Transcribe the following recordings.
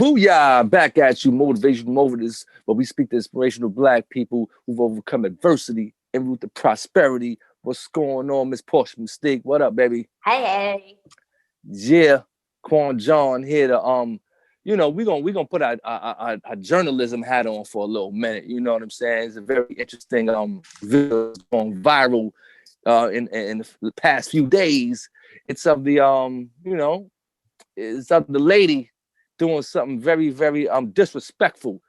Booyah! Back at you, motivational motives, where we speak to inspirational Black people who've overcome adversity en route to prosperity. What's going on, Miss Portia Mistake? What up, baby? Hey. Yeah, Quan John here to we're gonna put our journalism hat on for a little minute. You know what I'm saying? It's a very interesting video going viral in the past few days. It's of the it's of the lady doing something very, very disrespectful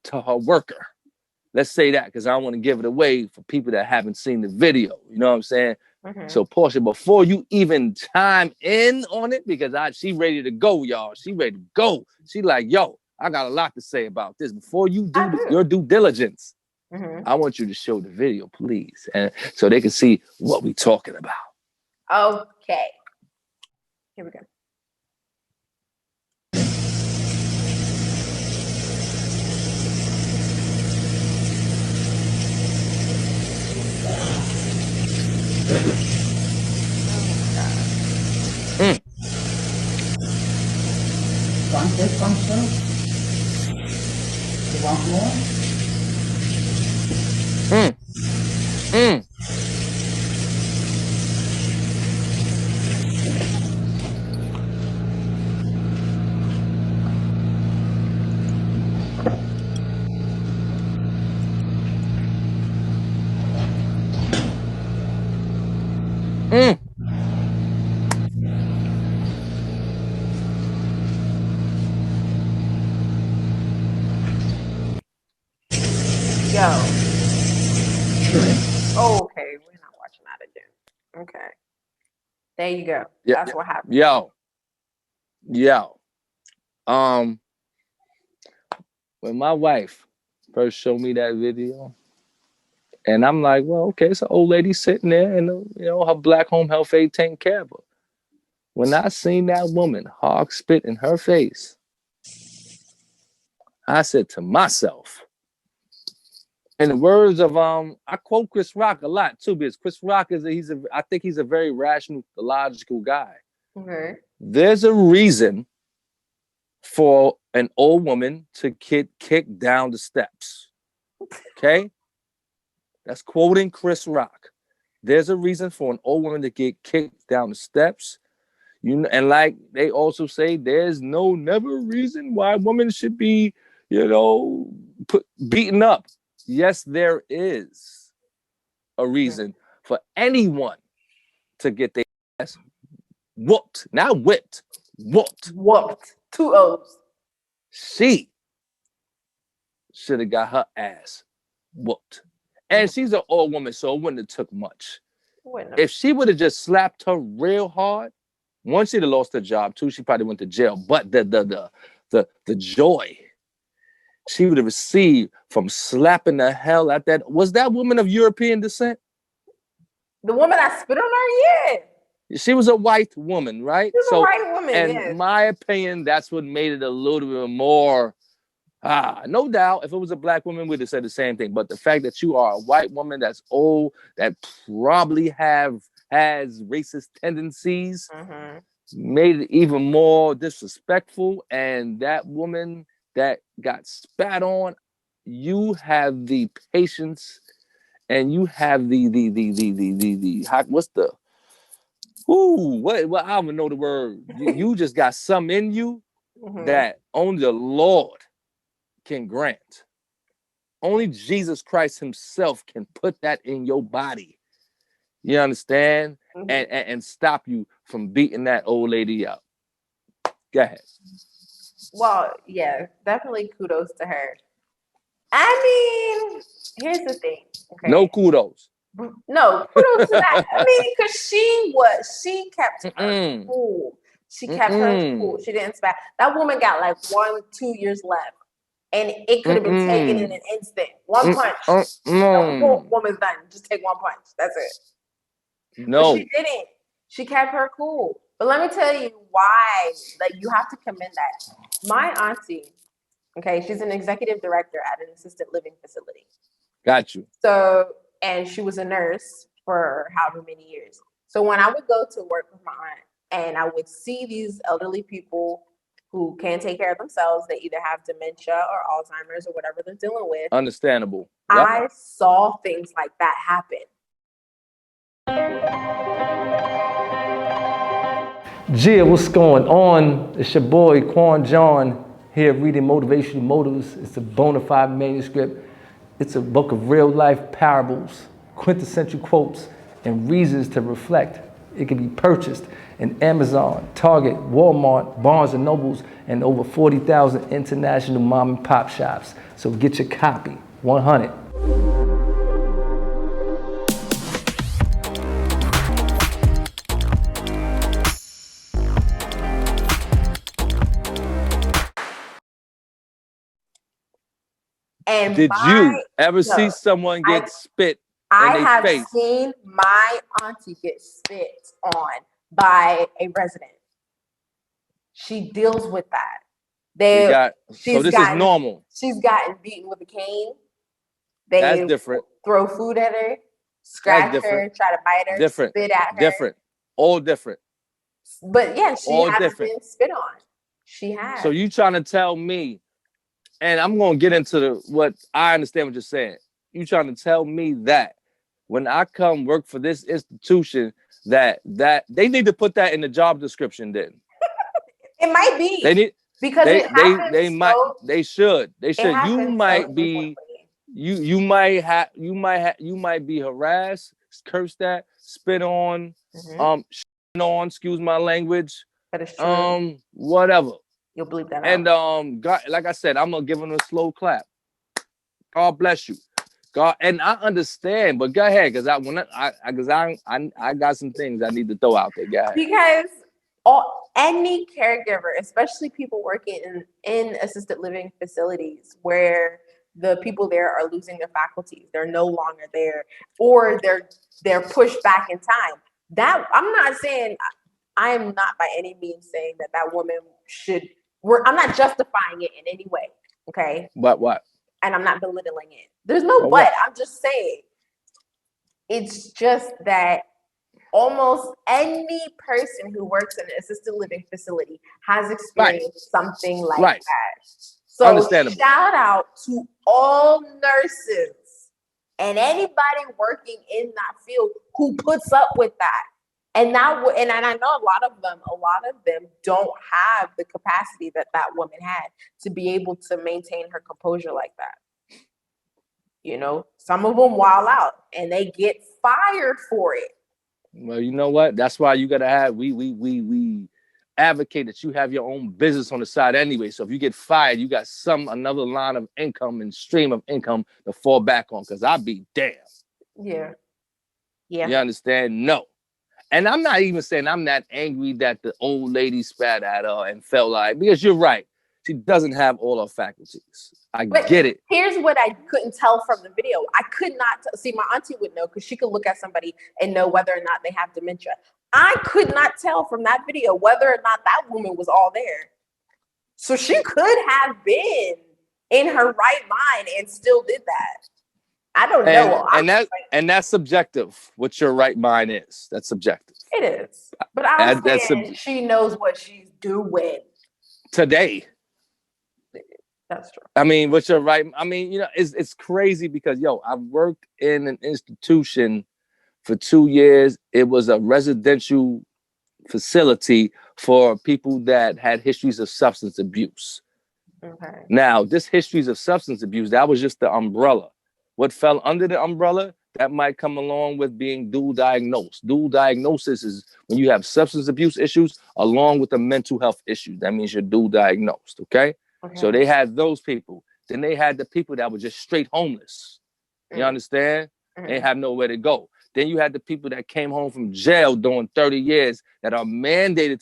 to her worker. Let's say that, because I don't want to give it away for people that haven't seen the video. You know what I'm saying? Mm-hmm. So Portia, before you even chime in on it, because she ready to go, y'all. She ready to go. She like, yo, I got a lot to say about this. Before you do your due diligence, I want you to show the video, please, and so they can see what we talking about. Okay. Here we go. Want this one too? You want more? Yo. Okay, we're not watching that again. Okay. There you go. Yeah, that's what happened. Yo. When my wife first showed me that video, and I'm like, well, okay, it's an old lady sitting there and her Black home health aide taking care of her. When I seen that woman hog spit in her face, I said to myself, in the words of I quote Chris Rock a lot too, because Chris Rock I think he's a very rational, logical guy. Okay. There's a reason for an old woman to get kicked down the steps. Okay? That's quoting Chris Rock. There's a reason for an old woman to get kicked down the steps. And like they also say, there's never reason why women should be, beaten up. Yes, there is a reason for anyone to get their ass whooped. Not whipped. Whooped. Whooped. 2 O's. She should have got her ass whooped. And she's an old woman, so it wouldn't have took much. If she would have just slapped her real hard, once she'd have lost her job too, she probably went to jail. But the joy she would have received from slapping the hell out that. Was that woman of European descent? The woman that spit on her, yeah. She was a white woman, right? She was a white woman, and yes. In my opinion, that's what made it a little bit more. No doubt, if it was a Black woman, we'd have said the same thing. But the fact that you are a white woman that's old, that probably has racist tendencies, made it even more disrespectful. And that woman that got spat on, you have the patience, and you have the what's the what I don't even know the word. You just got some in you that only the Lord can grant. Only Jesus Christ himself can put that in your body. You understand? And stop you from beating that old lady up. Go ahead. Well, yeah, definitely kudos to her. I mean, here's the thing. Okay. No kudos. No, kudos to that. I mean, because she kept her cool. She kept her cool. She didn't spat. That woman got like 1-2 years left. And it could have been taken in an instant. One punch. The whole woman's done. Just take one punch. That's it. No. But she didn't. She kept her cool. But let me tell you why. Like, you have to commend that. My auntie, okay, she's an executive director at an assisted living facility. Got you. So, and she was a nurse for however many years. So when I would go to work with my aunt and I would see these elderly people who can't take care of themselves. They either have dementia or Alzheimer's or whatever they're dealing with. Understandable. Yep. I saw things like that happen. Gia, what's going on? It's your boy, Quan John, here reading Motivational Motives. It's a bona fide manuscript. It's a book of real life parables, quintessential quotes, and reasons to reflect. It can be purchased in Amazon, Target, Walmart, Barnes & Nobles, and over 40,000 international mom and pop shops. So get your copy, 100. And did you ever see someone get spit I in have their face? seen my auntie get spit on by a resident. She deals with that. So this is normal. She's gotten beaten with a cane. That's different. Throw food at her, scratch her, try to bite her, spit at her. Different. All different. But yeah, she hasn't been spit on. She has. So you trying to tell me, and I'm going to get into what I understand what you're saying. You trying to tell me that when I come work for this institution, that they need to put that in the job description then. It might be. They need because they should. You might be you might be harassed, cursed at, spit on, on, excuse my language. But it's true. Whatever. You'll believe that. And God, like I said, I'm gonna give him a slow clap. God bless you. God, and I understand, but go ahead, because I got some things I need to throw out there, guys. Because any caregiver, especially people working in assisted living facilities where the people there are losing their faculties, they're no longer there, or they're pushed back in time. That I'm not saying, I am not by any means saying that woman should. I'm not justifying it in any way. Okay. But what? And I'm not belittling it. There's no but. I'm just saying. It's just that almost any person who works in an assisted living facility has experienced something like that. So shout out to all nurses and anybody working in that field who puts up with that. And I know a lot of them don't have the capacity that woman had to be able to maintain her composure like that. You know, some of them wild out and they get fired for it. Well, you know what? That's why you gotta have we advocate that you have your own business on the side anyway. So if you get fired, you got another line of income and stream of income to fall back on. Because I'd be damned. Yeah. Yeah. You understand? No. And I'm not even saying I'm not angry that the old lady spat at her and felt like, because you're right, she doesn't have all her faculties. I get it. Here's what I couldn't tell from the video. I could not see. My auntie would know because she could look at somebody and know whether or not they have dementia. I could not tell from that video whether or not that woman was all there. So she could have been in her right mind and still did that. I don't know. And that's subjective. What your right mind is. That's subjective. It is. But I was saying she knows what she's doing. Today. That's true. I mean, what's your right? I mean, you know, it's crazy because I've worked in an institution for 2 years. It was a residential facility for people that had histories of substance abuse. Okay. Now, this histories of substance abuse, that was just the umbrella. What fell under the umbrella, that might come along with being dual diagnosed. Dual diagnosis is when you have substance abuse issues along with the mental health issues. That means you're dual diagnosed, okay? So they had those people. Then they had the people that were just straight homeless. You understand? They have nowhere to go. Then you had the people that came home from jail doing 30 years that are mandated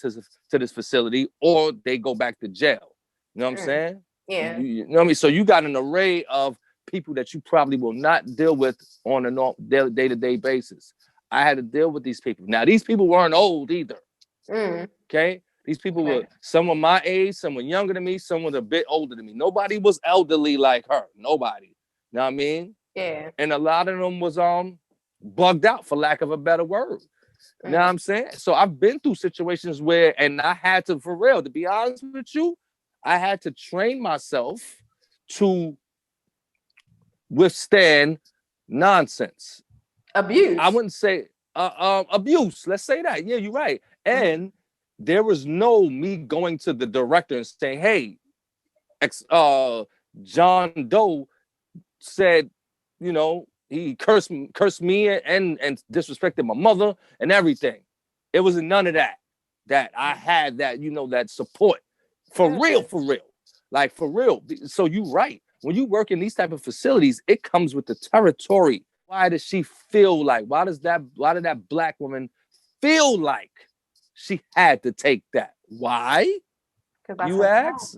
to this facility, or they go back to jail. You know what I'm saying? Yeah. You know what I mean? So you got an array of people that you probably will not deal with on a day-to-day basis. I had to deal with these people. Now, these people weren't old either. Okay? These people were, some were my age, some were younger than me, some were a bit older than me. Nobody was elderly like her. Nobody. You know what I mean? Yeah. And a lot of them was bugged out, for lack of a better word. You know what I'm saying? So I've been through situations where, and I had to, for real, to be honest with you, I had to train myself to withstand nonsense. Abuse. I wouldn't say abuse. Let's say that. Yeah, you're right. And there was no me going to the director and saying, "Hey, John Doe said, you know, he cursed me and disrespected my mother and everything." It wasn't none of that. That I had that, you know, that support for real, like for real. So you're right. When you work in these type of facilities, it comes with the territory. Why does she feel like? Why did that black woman feel like she had to take that? Why? You ask?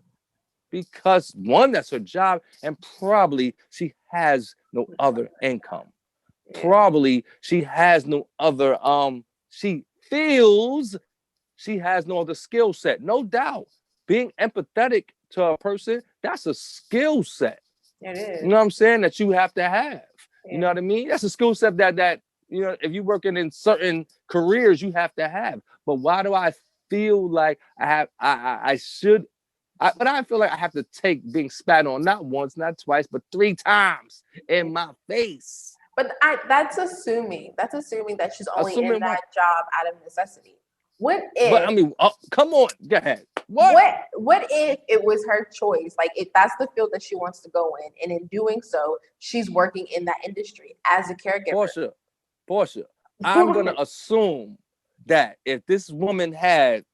Because one, that's her job, and probably she has no other income. Probably she has no other she feels she has no other skill set. No doubt. Being empathetic to a person, that's a skill set. It is. You know what I'm saying? That you have to have. You know what I mean? That's a skill set that you know, if you're working in certain careers, you have to have. But why do I feel like I should? But I feel like I have to take being spat on not once, not twice, but 3 times in my face. But that's assuming that she's only in that job out of necessity. What if? But I mean, come on, go ahead. What if it was her choice? Like, if that's the field that she wants to go in, and in doing so, she's working in that industry as a caregiver. Portia, I'm gonna assume that if this woman had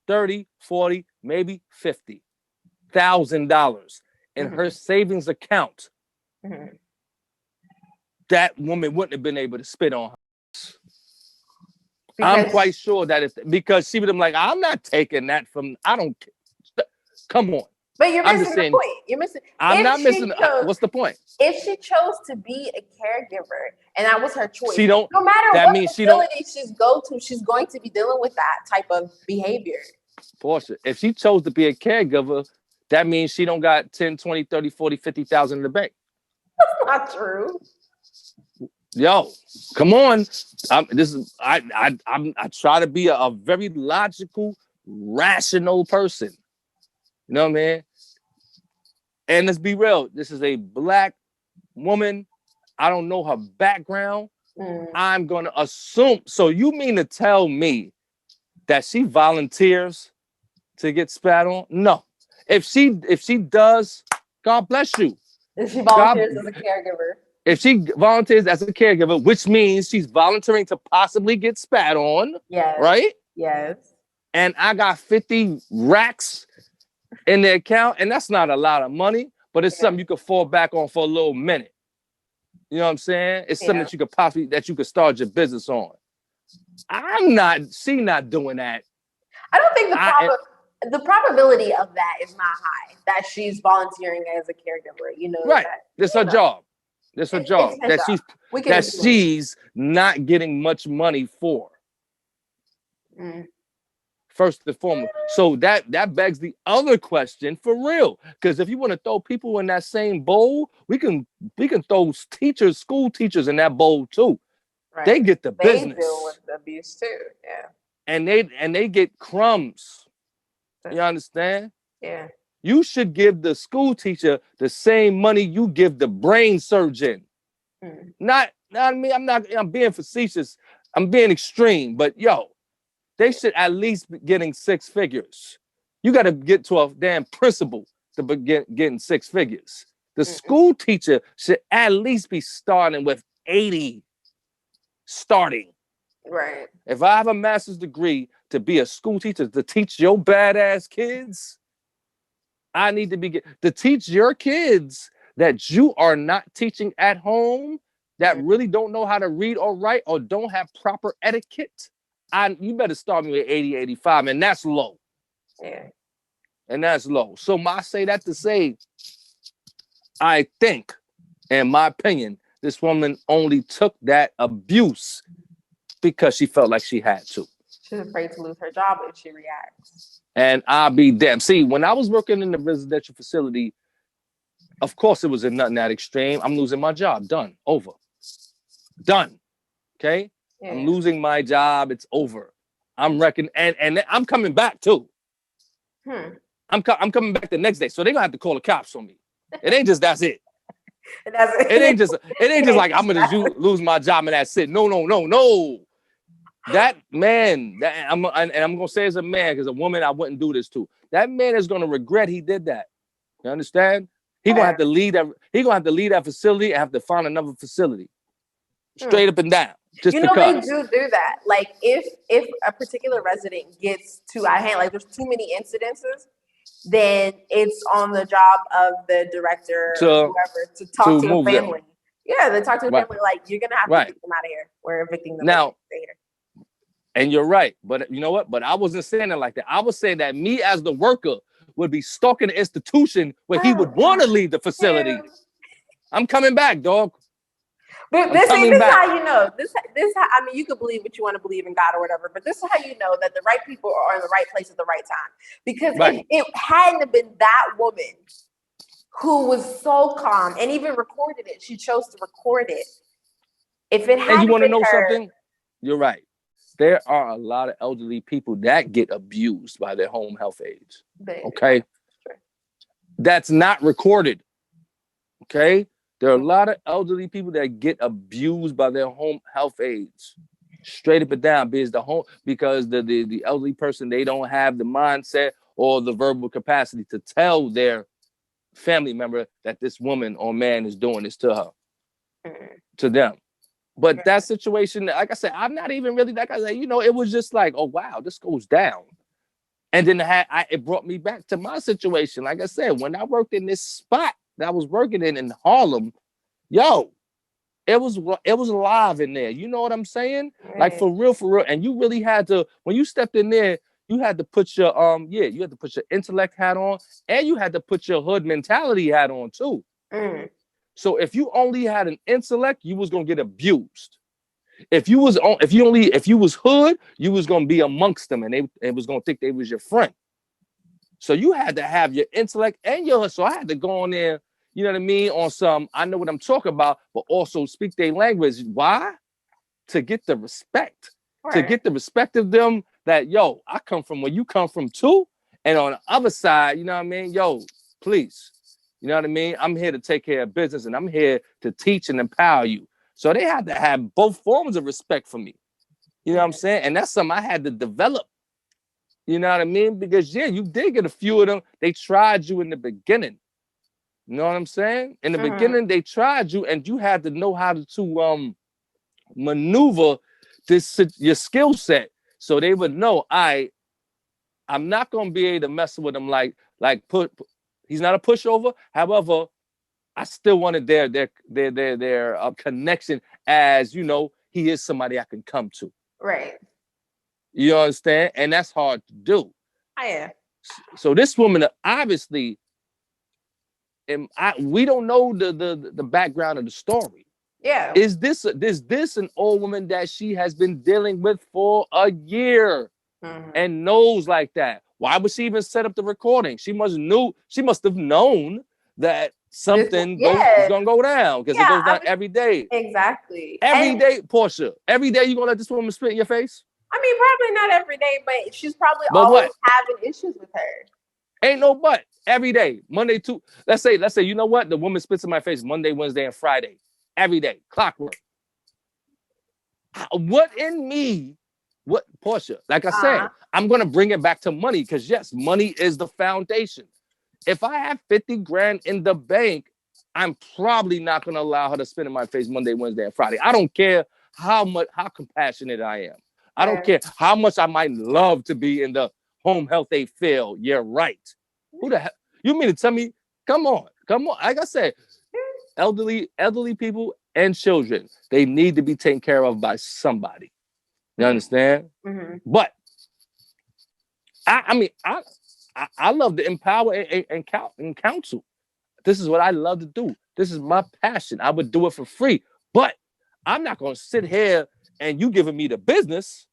30, 40, maybe $50,000 in her savings account, that woman wouldn't have been able to spit on her. I'm quite sure that because she would have been like, I'm not taking that from, I don't, come on. But you're missing the point. You're missing. I'm not missing. What's the point? If she chose to be a caregiver and that was her choice, she don't. No matter that what means facility she's go to, she's going to be dealing with that type of behavior. Portia, if she chose to be a caregiver, that means she don't got 10, 20, 30, 40, 50,000 in the bank. That's not true. Yo, come on. I try to be a very logical, rational person. You know what I mean? And let's be real. This is a black woman. I don't know her background. I'm going to assume. So you mean to tell me that she volunteers to get spat on? No. If she does, God bless you. If she volunteers as a caregiver. If she volunteers as a caregiver, which means she's volunteering to possibly get spat on. Yes. Right? Yes. And I got 50 racks in the account, and that's not a lot of money, but it's something you could fall back on for a little minute. You know what I'm saying? It's something that you could start your business on. She not doing that. I don't think the probability of that is not high, that she's volunteering as a caregiver, you know. Right. It's her job. It's her job that she's not getting much money for. First and foremost. So that begs the other question for real. Because if you want to throw people in that same bowl, we can throw teachers, school teachers in that bowl too. Right. They get the business. They deal with the abuse too. Yeah. And they get crumbs. You understand? Yeah. You should give the school teacher the same money you give the brain surgeon. Not me. I'm being facetious. I'm being extreme. But yo, they should at least be getting 6 figures. You got to get to a damn principal to be getting 6 figures. The school teacher should at least be starting with 80. Starting. Right. If I have a master's degree to be a school teacher, to teach your badass kids, I need to to teach your kids that you are not teaching at home, that really don't know how to read or write or don't have proper etiquette. You better start me with 80, 85, and that's low. Yeah. And that's low. So I say that to say, I think, in my opinion, this woman only took that abuse because she felt like she had to. She's afraid to lose her job if she reacts. And I'll be damned. See, when I was working in the residential facility, of course it wasn't nothing that extreme. I'm losing my job. Done. Over. Done. Okay? Yeah. I'm losing my job. It's over. I'm reckoning. And I'm coming back too. I'm coming back the next day. So they're gonna have to call the cops on me. It ain't just that's it. It ain't just like I'm gonna lose my job and that's it. No. That man, I'm gonna say as a man, because a woman I wouldn't do this to. That man is gonna regret he did that. You understand? He gonna have to leave that. He gonna have to leave that facility and have to find another facility, straight up and down. Just you know, because. they do that. Like if a particular resident gets too out of hand, like there's too many incidences, then it's on the job of the director or whoever to talk to the family. Yeah, they talk to the family like, you're gonna have to get them out of here. We're evicting them now. Later. And you're right, but you know what? But I wasn't saying it like that. I was saying that me as the worker would be stuck in the institution where he would want to leave the facility. I'm coming back, dog. But this is how you know. This I mean, you could believe what you want to believe in God or whatever, but this is how you know that the right people are in the right place at the right time. Because if it hadn't been that woman who was so calm and even recorded it, she chose to record it. If it hadn't, and you want to know her, something? You're right. There are a lot of elderly people that get abused by their home health aides. Okay? That's not recorded. Okay? There are a lot of elderly people that get abused by their home health aides. Straight up and down. Because the elderly person, they don't have the mindset or the verbal capacity to tell their family member that this woman or man is doing this to her. To them. But that situation, like I said, I'm not even really like I said, you know, it was just like, oh wow, this goes down. And then it brought me back to my situation. Like I said, when I worked in this spot that I was working in Harlem, yo, it was alive in there. You know what I'm saying? Like for real. And you really had to, when you stepped in there, you had to put your you had to put your intellect hat on, and you had to put your hood mentality hat on too. So if you only had an intellect, you was gonna get abused. If you was hood, you was gonna be amongst them, and they was gonna think they was your friend. So you had to have your intellect and your hood. So I had to go on there, you know what I mean, on some, I know what I'm talking about, but also speak their language. Why? To get the respect. To get the respect of them that, yo, I come from where you come from too. And on the other side, you know what I mean? Yo, please. You know what I mean? I'm here to take care of business, and I'm here to teach and empower you. So they had to have both forms of respect for me. You know what I'm saying? And that's something I had to develop. You know what I mean? Because, you did get a few of them. They tried you in the beginning. You know what I'm saying? In the beginning, they tried you, and you had to know how to maneuver your skill set. So they would know, I'm not going to be able to mess with them like he's not a pushover. However, I still wanted their connection, as you know, he is somebody I can come to. Right. You understand? And that's hard to do. Oh, yeah. So this woman, obviously, we don't know the background of the story. Yeah. Is this an old woman that she has been dealing with for a year and knows like that? Why would she even set up the recording? She must have known that something is gonna go down, because it goes down every day. Exactly. Every day, Portia. Every day you gonna let this woman spit in your face? I mean, probably not every day, but she's probably always having issues with her. Ain't no but. Every day. Monday to let's say, you know what? The woman spits in my face Monday, Wednesday, and Friday. Every day. Clockwork. What in me? What, Portia? Like I said, I'm gonna bring it back to money, because yes, money is the foundation. If I have 50 grand in the bank, I'm probably not gonna allow her to spit in my face Monday, Wednesday, and Friday. I don't care how compassionate I am. I don't care how much I might love to be in the home health aid field. You're right. Who the hell? You mean to tell me? Come on. Like I said, elderly people and children, they need to be taken care of by somebody. You understand? But I love to empower and counsel. This is what I love to do. This is my passion. I would do it for free. But I'm not going to sit here and you giving me the business.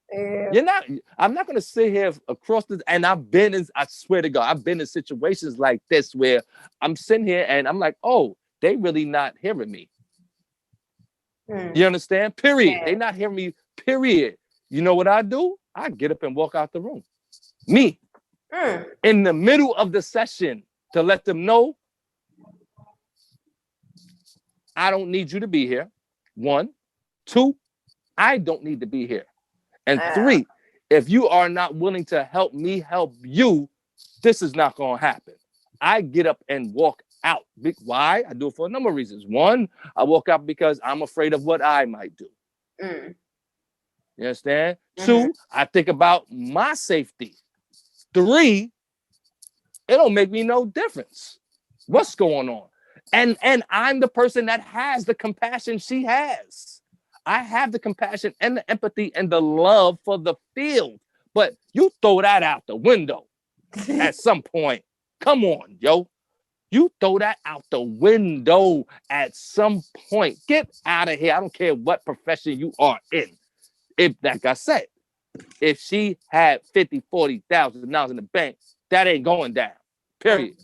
I'm not going to sit here across this. And I swear to God, I've been in situations like this where I'm sitting here and I'm like, oh, they really not hearing me. You understand? Period. They not hearing me. Period. You know what I do? I get up and walk out the room. Me. in the middle of the session to let them know, I don't need you to be here. 1, 2, I don't need to be here. And 3, if you are not willing to help me help you, this is not going to happen. I get up and walk out. Why? I do it for a number of reasons. 1, I walk out because I'm afraid of what I might do. You understand? 2, I think about my safety. 3, it don't make me no difference what's going on. And I'm the person that has the compassion she has. I have the compassion and the empathy and the love for the field. But you throw that out the window at some point. Come on, yo. You throw that out the window at some point. Get out of here. I don't care what profession you are in. If, like I said, if she had $50,000, $40,000 in the bank, that ain't going down. Period.